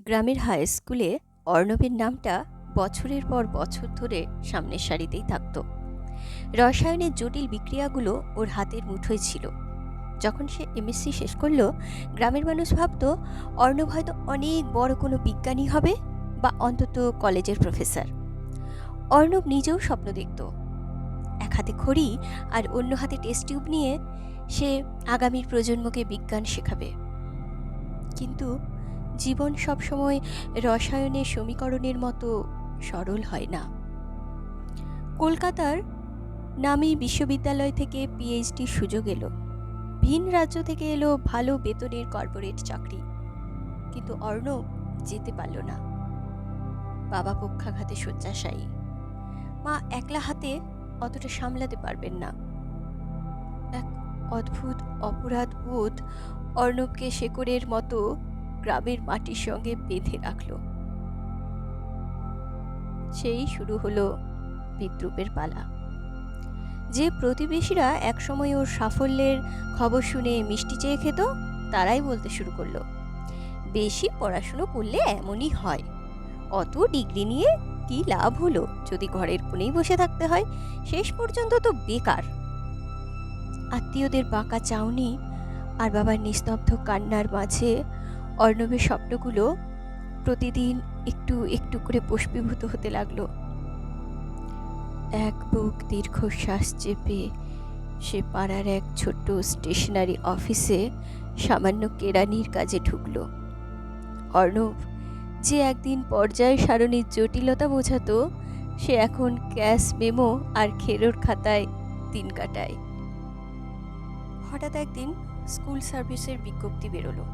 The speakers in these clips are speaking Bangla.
গ্রামের হাই স্কুলে অর্ণবের নামটা বছরের পর বছর ধরে সামনের সারিতেই থাকত। রসায়নের জটিল বিক্রিয়াগুলো ওর হাতের মুঠোয় ছিল। যখন সে এমএসসি শেষ করলো, গ্রামের মানুষ ভাবত অর্ণব হয়তো অনেক বড় কোনো বিজ্ঞানী হবে, বা অন্তত কলেজের প্রফেসর। অর্ণব নিজেও স্বপ্ন দেখত, এক হাতে খড়ি আর অন্য হাতে টেস্ট টিউব নিয়ে সে আগামীর প্রজন্মকে বিজ্ঞান শেখাবে। কিন্তু জীবন সবসময় রসায়নের সমীকরণের মতো সরল হয় না। কলকাতার নামী বিশ্ববিদ্যালয় থেকে পিএইচডির সুযোগ এলো, ভিন রাজ্য থেকে এলো ভালো বেতনের কর্পোরেট চাকরি, কিন্তু অর্ণব যেতে পারল না। বাবা পক্ষাঘাতে শয্যাশায়ী, মা একলা হাতে অতটা সামলাতে পারবেন না। এক অদ্ভুত অপরাধ বোধ অর্ণবকে শেকড়ের মতো গ্রামের মাটির সঙ্গে বেঁধে রাখল। সেই শুরু হলো বিদ্রূপের পালা। যে প্রতিবেশীরা একসময় ওর সাফল্যের খবর শুনে মিষ্টি চেয়ে খেত, তারাই বলতে শুরু করলো, বেশি পড়াশুনো করলে এমনই হয়, অত ডিগ্রি নিয়ে কি লাভ হলো যদি ঘরের কোণেই বসে থাকতে হয়, শেষ পর্যন্ত তো বেকার। আত্মীয়দের বাঁকা চাউনি আর বাবার নিস্তব্ধ কান্নার মাঝে অর্ণবের স্বপ্নগুলো প্রতিদিন একটু একটু করে বাষ্পীভূত হতে লাগলো। এক বুক দীর্ঘশ্বাস চেপে সে পাড়ার এক ছোট্ট স্টেশনারি অফিসে সামান্য কেরানির কাজে ঢুকল। অর্ণব, যে একদিন পর্যায় সারণীর জটিলতা বোঝাতো, সে এখন ক্যাশ মেমো আর খেরোর খাতায় দিন কাটায়। হঠাৎ একদিন স্কুল সার্ভিসের বিজ্ঞপ্তি বেরোলো।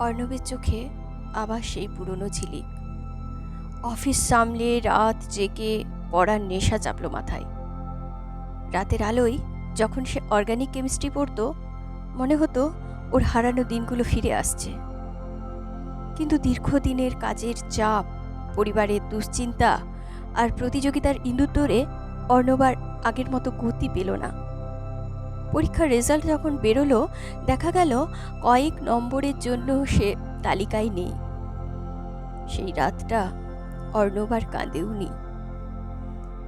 অর্ণবের চোখে আবার সেই পুরনো ঝিলিক। অফিস সামলে রাত জেগে পড়ার নেশা চাপলো মাথায়। রাতের আলোয় যখন সে অর্গানিক কেমিস্ট্রি পড়তো, মনে হতো ওর হারানো দিনগুলো ফিরে আসছে। কিন্তু দীর্ঘদিনের কাজের চাপ, পরিবারের দুশ্চিন্তা আর প্রতিযোগিতার ইঁদুর অর্ণব আর আগের মতো গতি পেল না। পরীক্ষার রেজাল্ট যখন বেরোলো, দেখা গেল কয়েক নম্বরের জন্য সে তালিকায় নেই। সেই রাতটা অর্ণব আর কাঁদেওনি,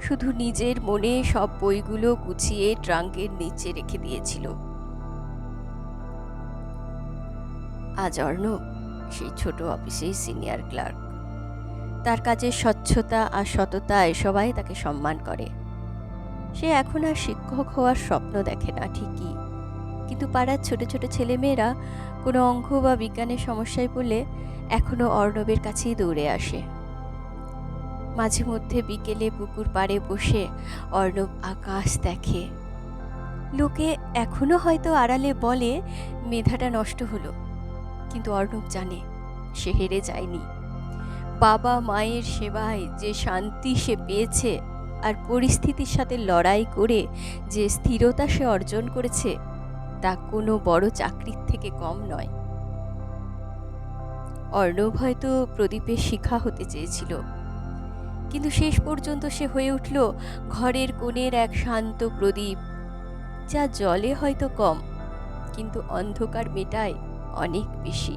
শুধু নিজের মনে সব বইগুলো গুছিয়ে ট্রাঙ্কের নিচে রেখে দিয়েছিল। আজ অর্ণব সেই ছোট অফিসেই সিনিয়র ক্লার্ক। তার কাজের স্বচ্ছতা আর সততায় সবাই তাকে সম্মান করে। সে এখন আর শিক্ষক হওয়ার স্বপ্ন দেখে না ঠিকই, কিন্তু পাড়ার ছোট ছোট ছেলেমেয়েরা কোনো অঙ্ক বা বিজ্ঞানের সমস্যায় পড়লে এখনো অর্ণবের কাছেই দৌড়ে আসে। মাঝে মধ্যে বিকেলে পুকুর পাড়ে বসে অর্ণব আকাশ দেখে। লোকে এখনো হয়তো আড়ালে বলে মেধাটা নষ্ট হলো, কিন্তু অর্ণব জানে সে হেরে যায়নি। বাবা মায়ের সেবায় যে শান্তি সে পেয়েছে, আর পরিস্থিতির সাথে লড়াই করে যে স্থিরতা সে অর্জন করেছে, তা কোনো বড় চাকরির থেকে কম নয়। অর্ণব হয়তো প্রদীপের শিখা হতে চেয়েছিল, কিন্তু শেষ পর্যন্ত সে হয়ে উঠল ঘরের কোণের এক শান্ত প্রদীপ, যা জলে হয়তো কম, কিন্তু অন্ধকার মেটায় অনেক বেশি।